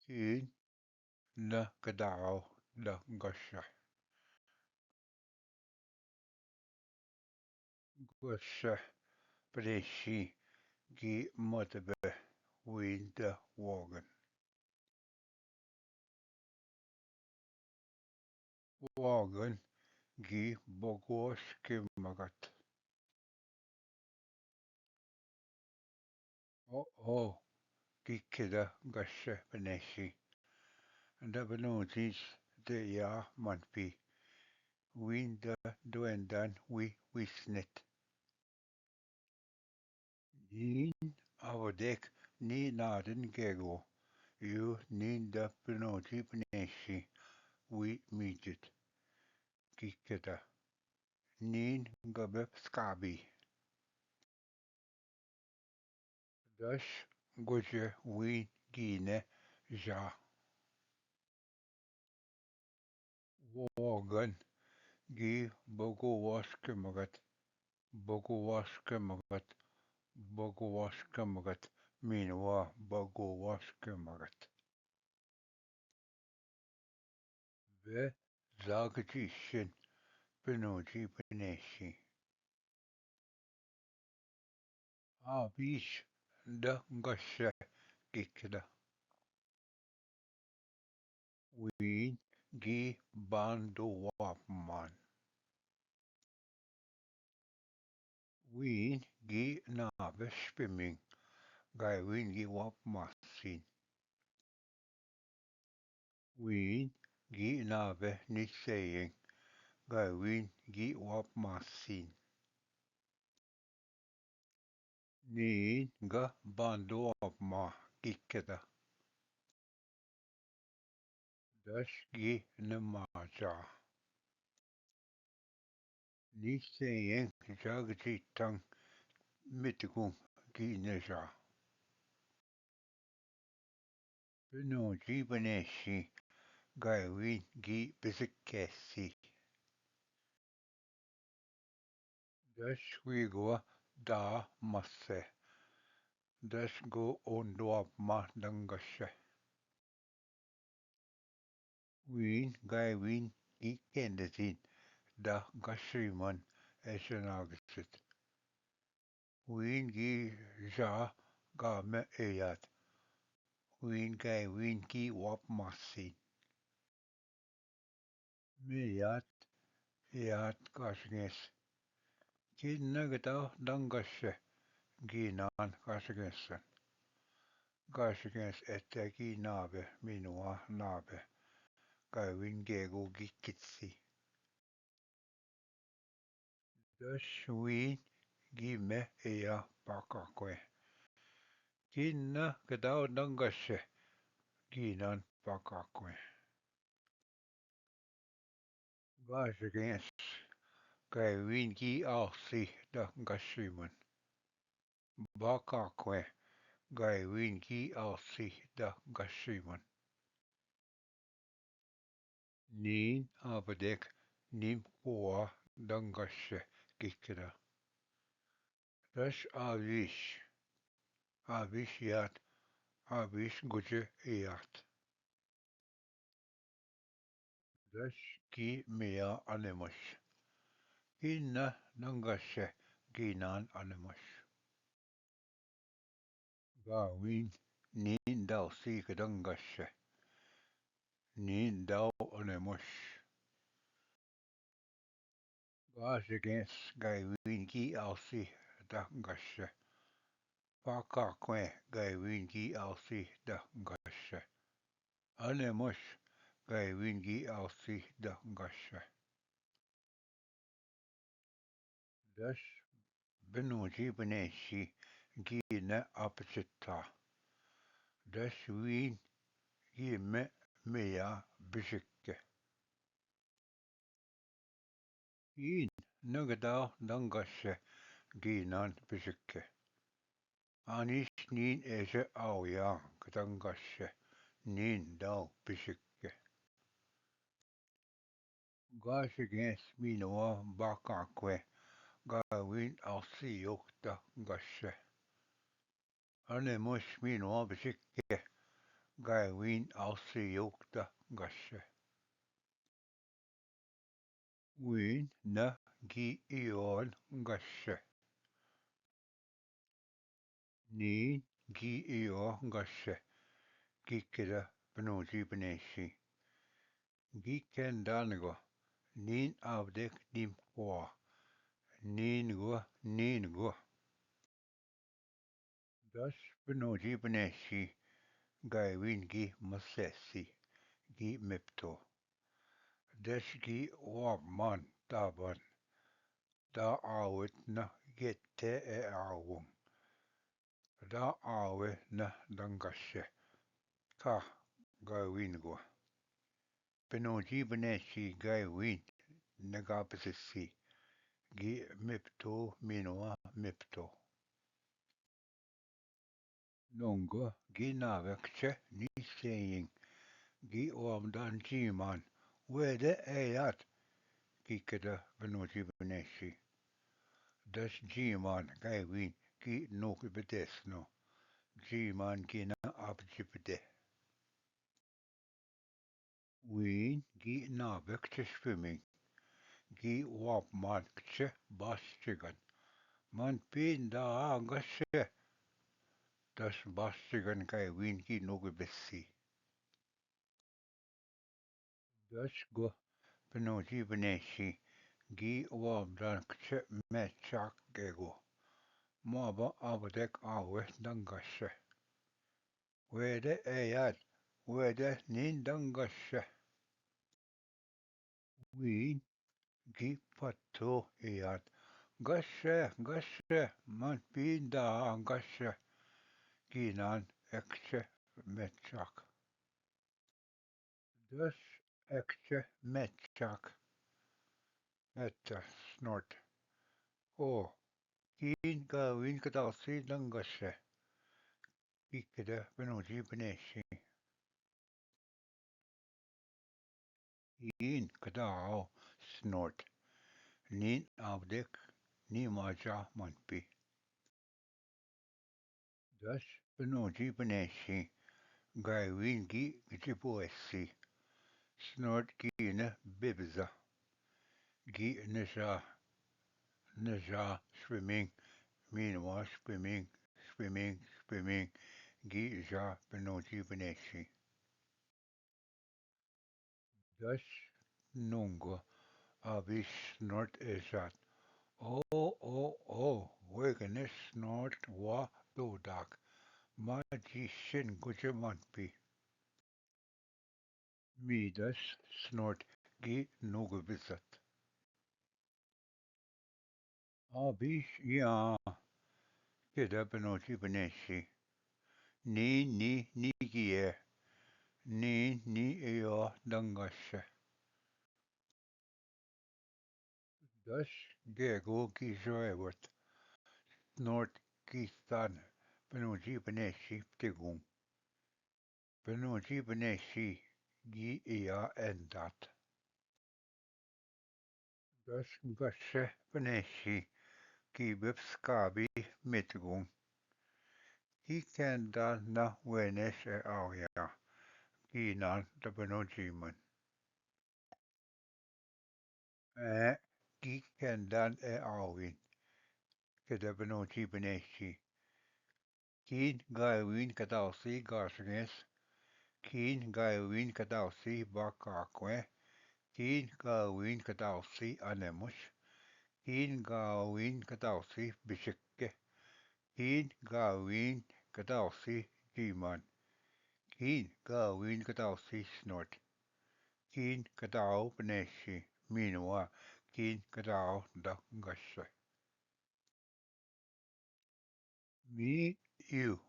Keen na gadaw na gosha. Gosha Pradeshi gi motabe winda wagon. Wagon gi bogosh kimagat. Oh, gi kida gosha Pradeshi. Da benotis de ya manpi. Winda duendan wisnet. Yin avodek ni naden gego. You ninda benoti Pradeshi. We midget. Kikeda. Nin gabep skabi. Dash goje win gine ja. Wagen gi bogo waskemagat. Bogo waskemagat. Bogo waskemagat. Minwa bogo waskemagat. Ve zagadishin benoji beneshi. Abish da gashe kikeda. Win gi bando wapman. Win gi nave spimming. Gai win gi wapmasin. Win gi nave nisaying. Gai win gi wapmasin. Niin ga bando wapma kikeda. Dash gi namaja. Nisaying jagjitang mitikung gi neja. Benoji beneshi. Gai win gi bisikesi. Dash wigwa da masse. Dash go ondoap ma dangashe. Win gai win gi kendetin da gashiman eshenagsit. Win gi ja ga me eyat. Win gai win gi wap masin. Meyat eyat gashes. Kin nagata dangashe. Ginan gashesan. Gashes etegi nabe minua nabe. Gai win gego gikitsi. Dash win gi me eya pakakwe. Kinna gadao dangashe. Ginan pakakwe. Gashes. Gai win gi alsi dangashiman. Bakakwe. Gai win gi alsi dangashiman. Niin abadek nim koa dangashe kikeda. Dash avish. Avish yat. Avish guje yat. Dash ki mea anemush. Kinna dangashe ginan anemush. Ga win niin dao si kadangashe. Niin dao anemush. Gas against gai win ki alsi dangashe. Pakakwe gai win ki alsi dangashe. Anemush gai win ki alsi dangashe. Dash benuji beneshi gina apachita. Dash win gimme mea bishike. Yin nagadao dangashe ginan bishike. Anish nin eje auya kadangashe nin dao bishike. Gash against minoa bakakwe. Gawin alsi yokta gashe. Anemush minoa bishike. gairin alsiukta gashe. Win na gi ion gashe. Ni gi io gashe. Gikida benuji beneshi. Giken danigo. Nin avdek nim kwa. Ningo. Das benuji beneshi. Gairin gi masesi. Gi mipto. Des gi wabman taban. Da awit na gette e awung. Da awe na dangashe. Ka gairin go. Benuji beneshi gairin nagapasisi. Gi mipto minwa mipto. Nongo gi navekche ni saying. Gi omdan jiman. Wede eyat. Kikeda benuji beneshi. Das jiman gairin gi nuki bedesno. Jiman gina abjibde. Wien gi navekche swimming. Gi wapman kche bastigan. Man pin da angashe. Das bastigan gairin gi nuki bessi. Das go benuji beneshi. Gi wamdan kche mechak gego. Maba abdek awe dangashe. Wede eyad. Wede nin dangashe. Wien gi patto eyad. Gashe. Man pinda gashe. Ginan ekche mechak. Dus ekche mechak. Etta snort. O. Kin gawin kadalsi dangashe. Kikede benuji beneshi. Yin kadao snort. Nin avdek ni maja manpi. Das benuji beneshi. Gairin gi gjibuesi. Snort gine bibza. Gi neja swimming. Meanwhile swimming. Gi ja benuji beneshi. Das nungo. Avis snort esat. Wegenes snort wa dodak. Maji shin gujamanpi. Midas snort gi nugubizat. Abish ya kida benuji beneshi. Ni gie. Ni eo dangashe. Das gego gijoewat. Snort gistan benuji beneshi ptigung. Benuji beneshi gi ea endat. Das gashe beneshi gi bipskabi mitgung. Kikenda na wenes e auja. Kinan da benujiman. Kikendan e auin. Keda benuji beneshi. Kin gaiwin kadalsi garsines. Kin gaiwin kadalsi bakakwe. Kin gaiwin kadalsi anemush. Kin gaiwin kadalsi bishikke. Kin gaiwin kadalsi jiman. Kin gaiwin kadalsi snort. Kin kadao beneshi. Minwa kin kadao da gashe. Me, you.